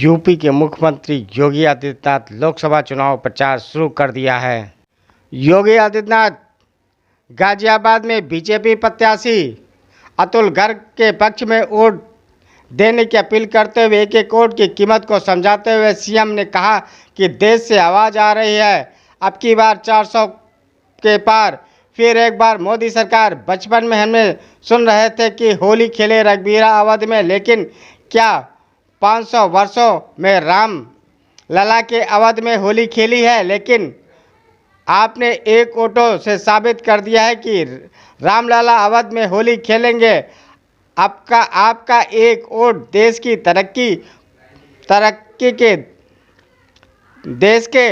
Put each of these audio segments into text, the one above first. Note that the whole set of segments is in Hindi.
यूपी के मुख्यमंत्री योगी आदित्यनाथ लोकसभा चुनाव प्रचार शुरू कर दिया है। योगी आदित्यनाथ गाजियाबाद में बीजेपी प्रत्याशी अतुल गर्ग के पक्ष में वोट देने की अपील करते हुए एक एक वोट की कीमत को समझाते हुए सीएम ने कहा कि देश से आवाज़ आ रही है, अब की बार 400 के पार। फिर एक बार मोदी सरकार। बचपन में हमें सुन रहे थे कि होली खेले रघबीरा अवध में, लेकिन क्या 500 वर्षों में राम लला के अवध में होली खेली है? लेकिन आपने एक वोटों से साबित कर दिया है कि रामलला अवध में होली खेलेंगे। आपका एक वोट देश की तरक्की के देश के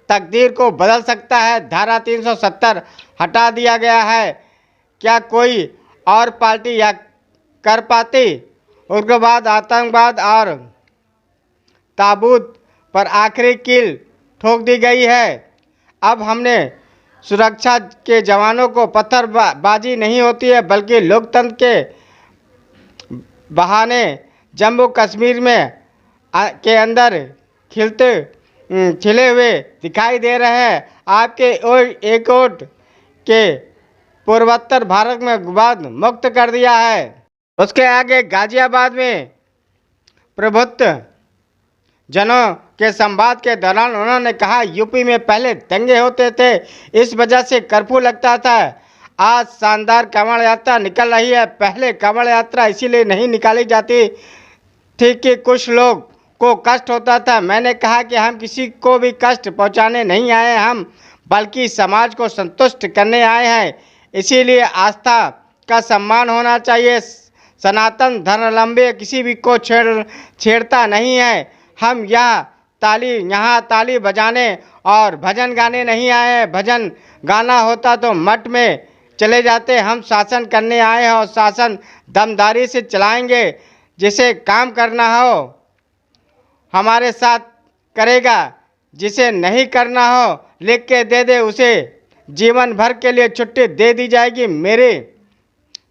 तकदीर को बदल सकता है। धारा 370 हटा दिया गया है। क्या कोई और पार्टी या कर पाती? उग्रवाद, आतंकवाद और ताबूत पर आखिरी कील ठोक दी गई है। अब हमने सुरक्षा के जवानों को पत्थरबाजी नहीं होती है, बल्कि लोकतंत्र के बहाने जम्मू कश्मीर में के अंदर खिले हुए दिखाई दे रहे हैं। आपके एक वोट के पूर्वोत्तर भारत में विवाद मुक्त कर दिया है। उसके आगे गाजियाबाद में प्रबुद्ध जनों के संवाद के दौरान उन्होंने कहा, यूपी में पहले दंगे होते थे, इस वजह से कर्फ्यू लगता था। आज शानदार कांवड़ यात्रा निकल रही है। पहले कांवड़ यात्रा इसीलिए नहीं निकाली जाती थी कि कुछ लोग को कष्ट होता था। मैंने कहा कि हम किसी को भी कष्ट पहुंचाने नहीं आए, हम बल्कि समाज को संतुष्ट करने आए हैं। इसीलिए आस्था का सम्मान होना चाहिए। सनातन धर्मावलंबी किसी भी को छेड़ता नहीं है। हम यहाँ ताली बजाने और भजन गाने नहीं आए हैं। भजन गाना होता तो मठ में चले जाते। हम शासन करने आए हैं और शासन दमदारी से चलाएंगे। जिसे काम करना हो हमारे साथ करेगा, जिसे नहीं करना हो लिख के दे दे, उसे जीवन भर के लिए छुट्टी दे दी जाएगी। मेरे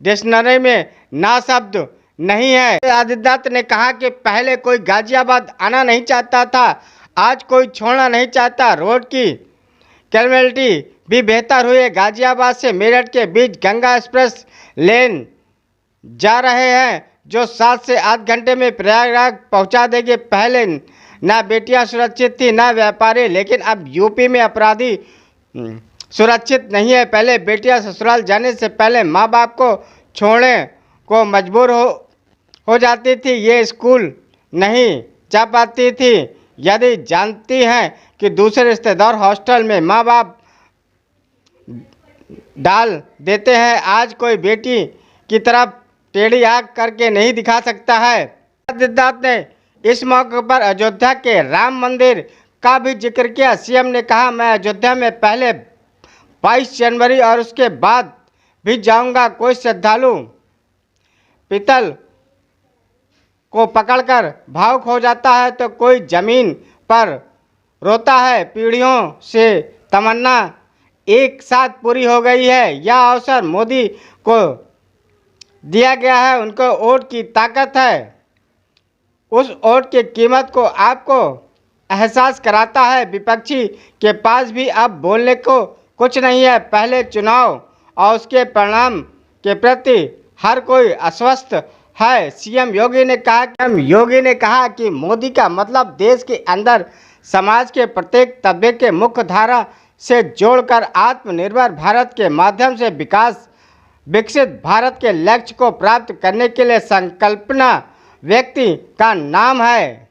डिक्शनरी में ना शब्द नहीं है। आदित्यनाथ ने कहा कि पहले कोई गाजियाबाद आना नहीं चाहता था, आज कोई छोड़ना नहीं चाहता। रोड की कनेक्टिविटी भी बेहतर हुई है। गाजियाबाद से मेरठ के बीच गंगा एक्सप्रेस लेन जा रहे हैं, जो 7 से 8 घंटे में प्रयागराज पहुंचा देंगे। पहले ना बेटियां सुरक्षित थी ना व्यापारी, लेकिन अब यूपी में अपराधी सुरक्षित नहीं है। पहले बेटियां ससुराल जाने से पहले माँ बाप को छोड़ने को मजबूर हो जाती थी। ये स्कूल नहीं जा पाती थी। यदि जानती हैं कि दूसरे रिश्तेदार हॉस्टल में माँ बाप डाल देते हैं। आज कोई बेटी की तरफ टेढ़ी आंख करके नहीं दिखा सकता है। आदित्यनाथ ने इस मौके पर अयोध्या के राम मंदिर का भी जिक्र किया। सीएम ने कहा, मैं अयोध्या में पहले 22 जनवरी और उसके बाद भी जाऊंगा। कोई श्रद्धालु पीतल को पकड़कर भावुक हो जाता है तो कोई जमीन पर रोता है। पीढ़ियों से तमन्ना एक साथ पूरी हो गई है। यह अवसर मोदी को दिया गया है। उनको वोट की ताकत है। उस वोट की कीमत को आपको एहसास कराता है। विपक्षी के पास भी अब बोलने को कुछ नहीं है। पहले चुनाव और उसके परिणाम के प्रति हर कोई आश्वस्त है। सीएम योगी ने कहा कि मोदी का मतलब देश के अंदर समाज के प्रत्येक तबके के मुख्य धारा से जोड़कर आत्मनिर्भर भारत के माध्यम से विकसित भारत के लक्ष्य को प्राप्त करने के लिए संकल्पना व्यक्ति का नाम है।